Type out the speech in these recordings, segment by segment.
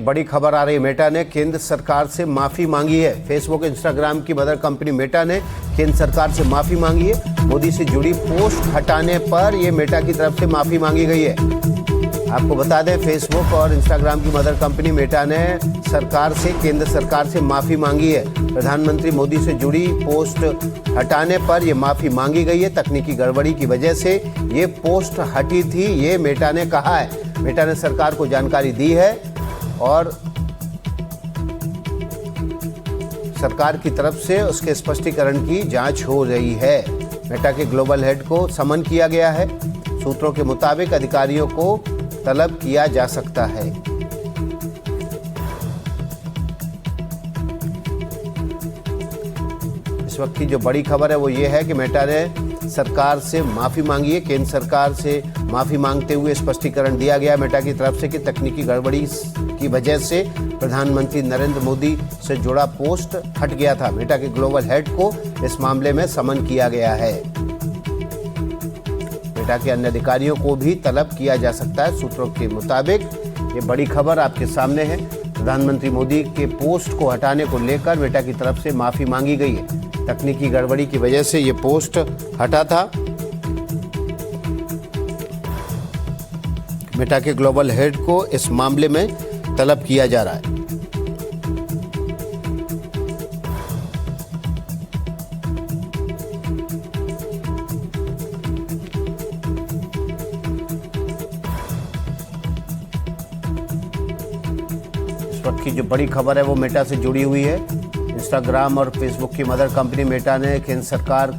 बड़ी खबर आ रही है। मेटा ने केंद्र सरकार से माफी मांगी है। फेसबुक इंस्टाग्राम की मदर कंपनी मेटा ने केंद्र सरकार से माफी मांगी है। मोदी से जुड़ी पोस्ट हटाने पर यह मेटा की तरफ से माफी मांगी गई है। आपको बता दें, फेसबुक और इंस्टाग्राम की मदर कंपनी मेटा ने केंद्र सरकार से माफी मांगी है। प्रधानमंत्री मोदी से जुड़ी पोस्ट हटाने पर यह माफी मांगी गई है। तकनीकी गड़बड़ी की वजह से ये पोस्ट हटी थी, ये मेटा ने कहा है। मेटा ने सरकार को जानकारी दी है और सरकार की तरफ से उसके स्पष्टीकरण की जांच हो रही है। मेटा के ग्लोबल हेड को समन किया गया है। सूत्रों के मुताबिक अधिकारियों को तलब किया जा सकता है। इस वक्त की जो बड़ी खबर है वो ये है कि मेटा ने सरकार से माफी मांगी है। केंद्र सरकार से माफी मांगते हुए स्पष्टीकरण दिया गया मेटा की तरफ से कि तकनीकी गड़बड़ी की वजह से प्रधानमंत्री नरेंद्र मोदी से जुड़ा पोस्ट हट गया था। मेटा के ग्लोबल हेड को इस मामले में समन किया गया है। मेटा के अन्य अधिकारियों को भी तलब किया जा सकता है। सूत्रों के मुताबिक ये बड़ी खबर आपके सामने है। प्रधानमंत्री मोदी के पोस्ट को हटाने को लेकर मेटा की तरफ से माफी मांगी गई है। तकनीकी गड़बड़ी की वजह से ये पोस्ट हटा था। मेटा के ग्लोबल हेड को इस मामले में तलब किया जा रहा है। इस वक्त की जो बड़ी खबर है वो मेटा से जुड़ी हुई है। इंस्टाग्राम और फेसबुक की मदर कंपनी मेटा ने केंद्र सरकार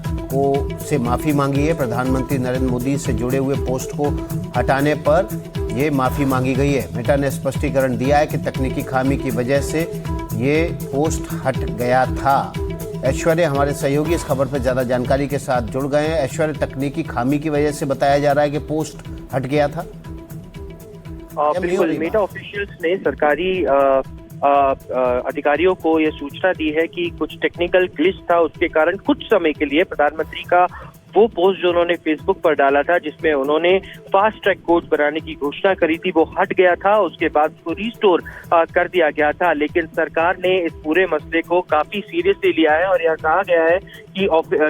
से माफी मांगी है। प्रधानमंत्री नरेंद्र मोदी से जुड़े हुए पोस्ट को हटाने पर यह माफी मांगी गई है। मेटा ने स्पष्टीकरण दिया है कि तकनीकी खामी की वजह से ये पोस्ट हट गया था। ऐश्वर्य हमारे सहयोगी इस खबर पर ज्यादा जानकारी के साथ जुड़ गए हैं। ऐश्वर्य, तकनीकी खामी की वजह से बताया जा रहा है कि पोस्ट हट गया था। बिल्कुल, मेटा ऑफिशियल्स ने सरकारी अधिकारियों को यह सूचना दी है कि कुछ टेक्निकल ग्लिच था, उसके कारण कुछ समय के लिए प्रधानमंत्री का वो पोस्ट जो उन्होंने फेसबुक पर डाला था जिसमें उन्होंने फास्ट ट्रैक कोर्ट बनाने की घोषणा करी थी, वो हट गया था। उसके बाद उसको रिस्टोर कर दिया गया था। लेकिन सरकार ने इस पूरे मसले को काफी सीरियसली लिया है और यह कहा गया है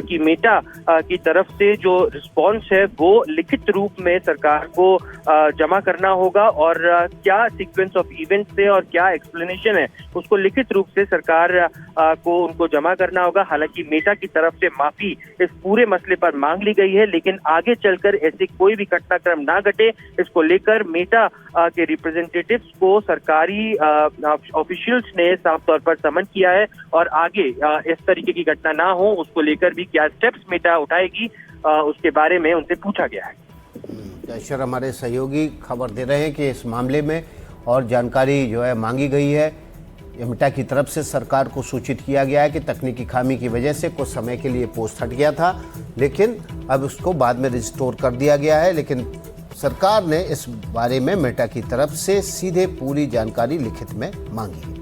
कि मेटा की तरफ से जो रिस्पॉन्स है वो लिखित रूप में सरकार को जमा करना होगा और क्या सीक्वेंस ऑफ इवेंट्स है और क्या एक्सप्लेनेशन है उसको लिखित रूप से सरकार को उनको जमा करना होगा। हालांकि मेटा की तरफ से माफी इस पूरे मसले पर मांग ली गई है, लेकिन आगे चलकर ऐसे कोई भी घटनाक्रम ना घटे, इसको लेकर मेटा के रिप्रेजेंटेटिव्स को सरकारी ऑफिशियल्स ने साफ तौर पर समन किया है और आगे इस तरीके की घटना ना हो उसको लेकर भी क्या स्टेप्स मेटा उठाएगी उसके बारे में उनसे पूछा गया है। ऐश्वर्य, हमारे सहयोगी खबर दे रहे हैं कि इस मामले में और जानकारी जो है मांगी गई है। मेटा की तरफ से सरकार को सूचित किया गया है कि तकनीकी खामी की वजह से कुछ समय के लिए पोस्ट हट गया था, लेकिन अब उसको बाद में रिस्टोर कर दिया गया है। लेकिन सरकार ने इस बारे में मेटा की तरफ से सीधे पूरी जानकारी लिखित में मांगी है।